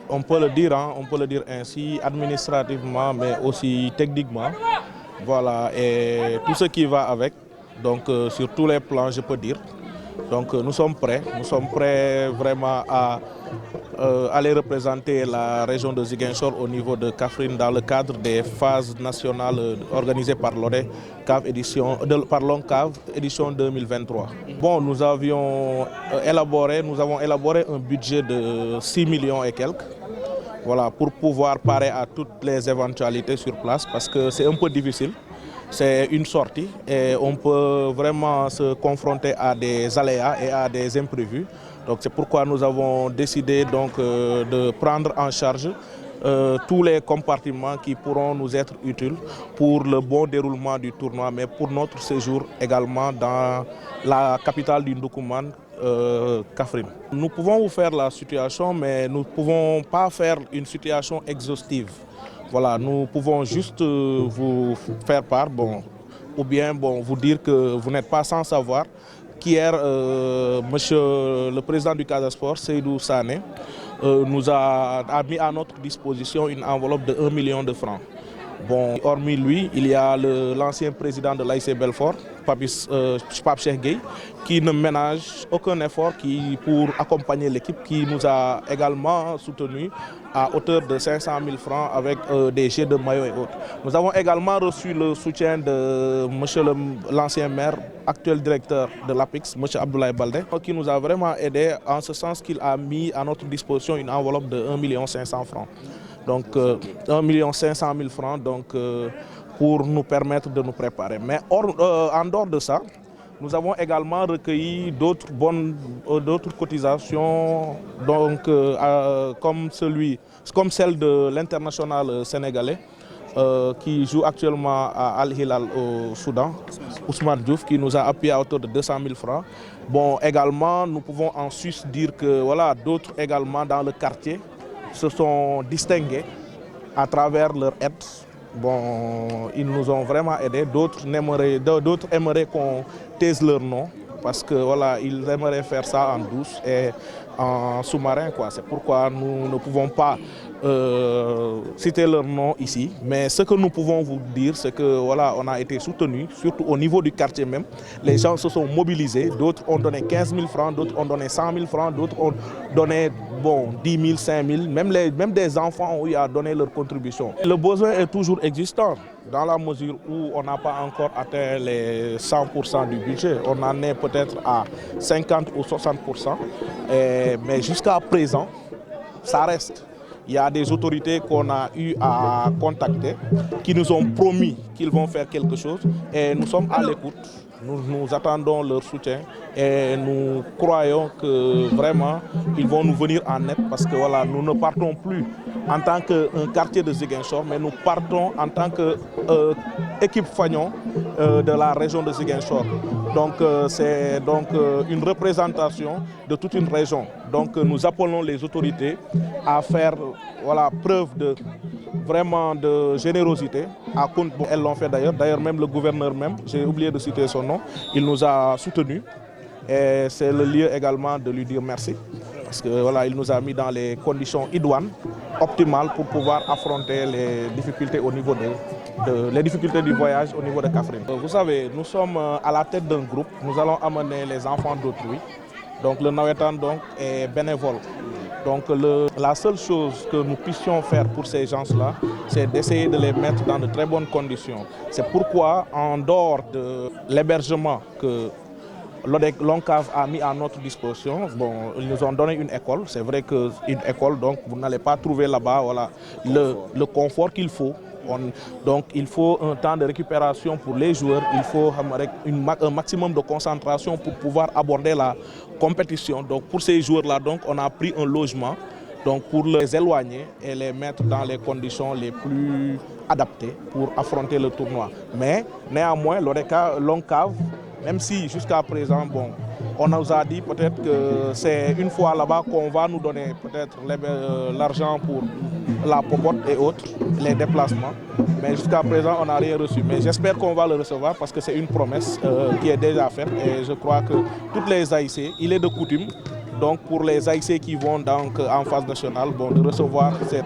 on peut le dire, hein, on peut le dire ainsi, administrativement, mais aussi techniquement. Voilà, et tout ce qui va avec, donc sur tous les plans, je peux dire. Donc nous sommes prêts vraiment à aller représenter la région de Ziguinchor au niveau de Kaffrine dans le cadre des phases nationales organisées par l'ONCAV édition 2023. Bon, nous avons élaboré un budget de 6 millions et quelques. Voilà, pour pouvoir parer à toutes les éventualités sur place parce que c'est un peu difficile. C'est une sortie et on peut vraiment se confronter à des aléas et à des imprévus. Donc c'est pourquoi nous avons décidé donc, de prendre en charge tous les compartiments qui pourront nous être utiles pour le bon déroulement du tournoi, mais pour notre séjour également dans la capitale du Ndoukoumane, Kaffrine. Nous pouvons vous faire la situation, mais nous ne pouvons pas faire une situation exhaustive. Voilà, nous pouvons juste vous faire part, ou bien vous dire que vous n'êtes pas sans savoir qu'hier, monsieur le président du Casa Sport, Seydou Sané, nous a mis à notre disposition une enveloppe de 1 million de francs. Bon, hormis lui, il y a l'ancien président de l'AIC Belfort, Pape Cheikh Gueye, qui ne ménage aucun effort pour accompagner l'équipe, qui nous a également soutenus à hauteur de 500 000 francs avec des jets de maillot et autres. Nous avons également reçu le soutien de monsieur l'ancien maire, actuel directeur de l'APIX, M. Abdoulaye Baldé, qui nous a vraiment aidé en ce sens qu'il a mis à notre disposition une enveloppe de 1 500 000 francs. Donc 1 500 000 francs donc, pour nous permettre de nous préparer. Mais en dehors de ça, nous avons également recueilli d'autres cotisations donc, comme celle de l'international sénégalais qui joue actuellement à Al-Hilal au Soudan, Ousmane Diouf, qui nous a appuyé à hauteur de 200 000 francs. Bon, également, nous pouvons en Suisse dire que voilà, d'autres également dans le quartier se sont distingués à travers leur aide. Bon, ils nous ont vraiment aidés. D'autres aimeraient qu'on taise leur nom parce que voilà, ils aimeraient faire ça en douce et en sous-marin, quoi. C'est pourquoi nous ne pouvons pas citer leur nom ici. Mais ce que nous pouvons vous dire, c'est que voilà, on a été soutenus, surtout au niveau du quartier même. Les gens se sont mobilisés. D'autres ont donné 15 000 francs, d'autres ont donné 100 000 francs, d'autres ont donné 10 000, 5 000. Même des enfants ont eu à donner leur contribution. Le besoin est toujours existant dans la mesure où on n'a pas encore atteint les 100% du budget. On en est peut-être à 50 ou 60%. Mais jusqu'à présent, ça reste. Il y a des autorités qu'on a eu à contacter qui nous ont promis qu'ils vont faire quelque chose et nous sommes à l'écoute. Nous attendons leur soutien et nous croyons que vraiment ils vont nous venir en aide parce que voilà, nous ne partons plus en tant qu'un quartier de Ziguinchor, mais nous partons en tant qu'équipe Fagnon de la région de Ziguinchor. Donc c'est donc une représentation de toute une région. Donc nous appelons les autorités à faire voilà, preuve vraiment de générosité. Elles l'ont fait d'ailleurs. D'ailleurs même le gouverneur même, j'ai oublié de citer son nom, il nous a soutenus. Et c'est le lieu également de lui dire merci. Parce que voilà, il nous a mis dans les conditions idoines, optimales pour pouvoir affronter les difficultés au niveau les difficultés du voyage au niveau de Kaffrine. Vous savez, nous sommes à la tête d'un groupe. Nous allons amener les enfants d'autrui. Donc le Nawetan donc, est bénévole. Donc la seule chose que nous puissions faire pour ces gens-là, c'est d'essayer de les mettre dans de très bonnes conditions. C'est pourquoi, en dehors de l'hébergement que l'ONCAV a mis à notre disposition, ils nous ont donné une école. C'est vrai qu'une école, donc vous n'allez pas trouver là-bas voilà, le confort qu'il faut. Donc il faut un temps de récupération pour les joueurs, il faut un maximum de concentration pour pouvoir aborder la compétition. Donc pour ces joueurs-là, on a pris un logement donc, pour les éloigner et les mettre dans les conditions les plus adaptées pour affronter le tournoi. Mais néanmoins, l'ONCAV, même si jusqu'à présent, on nous a dit peut-être que c'est une fois là-bas qu'on va nous donner peut-être l'argent pour la popote et autres, les déplacements. Mais jusqu'à présent, on n'a rien reçu. Mais j'espère qu'on va le recevoir parce que c'est une promesse qui est déjà faite. Et je crois que toutes les AIC, il est de coutume Donc pour les AIC qui vont donc en phase nationale, bon, de recevoir cette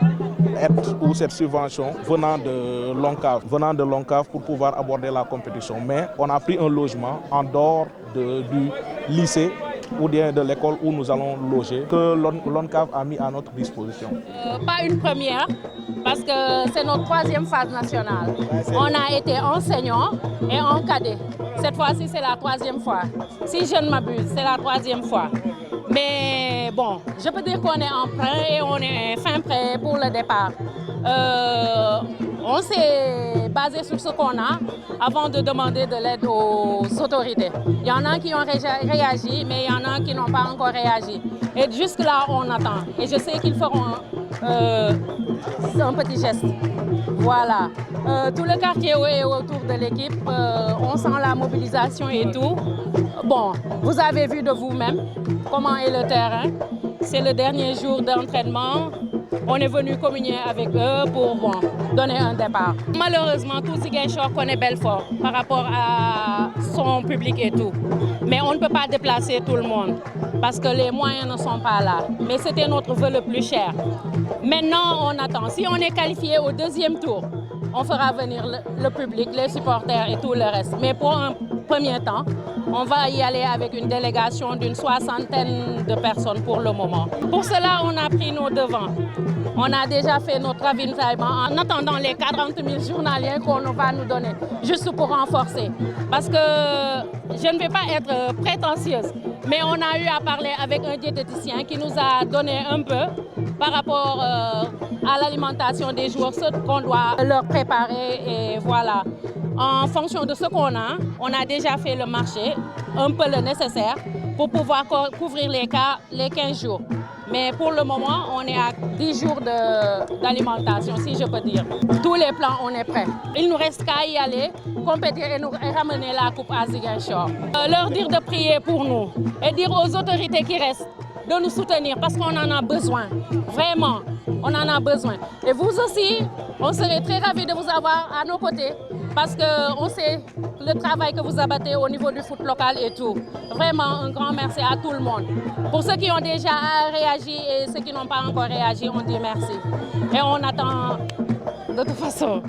aide ou cette subvention venant de l'ONCAV pour pouvoir aborder la compétition. Mais on a pris un logement en dehors du lycée ou bien de l'école où nous allons loger, que l'ONCAV a mis à notre disposition. Pas une première, parce que c'est notre 3e phase nationale. On a été enseignant et encadré. Cette fois-ci, c'est la 3e fois. Si je ne m'abuse, c'est la 3e fois. Mais bon, je peux dire qu'on est en prêt et on est fin prêt pour le départ. On s'est basé sur ce qu'on a avant de demander de l'aide aux autorités. Il y en a qui ont réagi, mais il y en a qui n'ont pas encore réagi. Et jusque-là, on attend. Et je sais qu'ils feront un petit geste. Voilà. Tout le quartier est autour de l'équipe. On sent la mobilisation et tout. Bon, vous avez vu de vous-même comment est le terrain. C'est le dernier jour d'entraînement. On est venu communier avec eux pour donner un départ. Malheureusement, tout Ziguinchor connaît Belfort par rapport à son public et tout. Mais on ne peut pas déplacer tout le monde parce que les moyens ne sont pas là. Mais c'était notre vœu le plus cher. Maintenant, on attend. Si on est qualifié au 2e tour, on fera venir le public, les supporters et tout le reste. Mais pour un premier temps, on va y aller avec une délégation d'une 60aine de personnes pour le moment. Pour cela, on a pris nos devants. On a déjà fait notre ravitaillement en attendant les 40 000 journaliers qu'on va nous donner, juste pour renforcer. Parce que je ne vais pas être prétentieuse, mais on a eu à parler avec un diététicien qui nous a donné un peu par rapport à l'alimentation des joueurs, ce qu'on doit leur préparer et voilà. En fonction de ce qu'on a, on a déjà fait le marché, un peu le nécessaire pour pouvoir couvrir les cas les 15 jours. Mais pour le moment, on est à 10 jours d'alimentation, si je peux dire. Tous les plans, on est prêts. Il nous reste qu'à y aller, compétir et ramener la coupe à Ziguinchor. Leur dire de prier pour nous et dire aux autorités qui restent de nous soutenir parce qu'on en a besoin. Vraiment, on en a besoin. Et vous aussi, on serait très ravis de vous avoir à nos côtés parce qu'on sait le travail que vous abattez au niveau du foot local et tout. Vraiment, un grand merci à tout le monde. Pour ceux qui ont déjà réagi et ceux qui n'ont pas encore réagi, on dit merci. Et on attend de toute façon.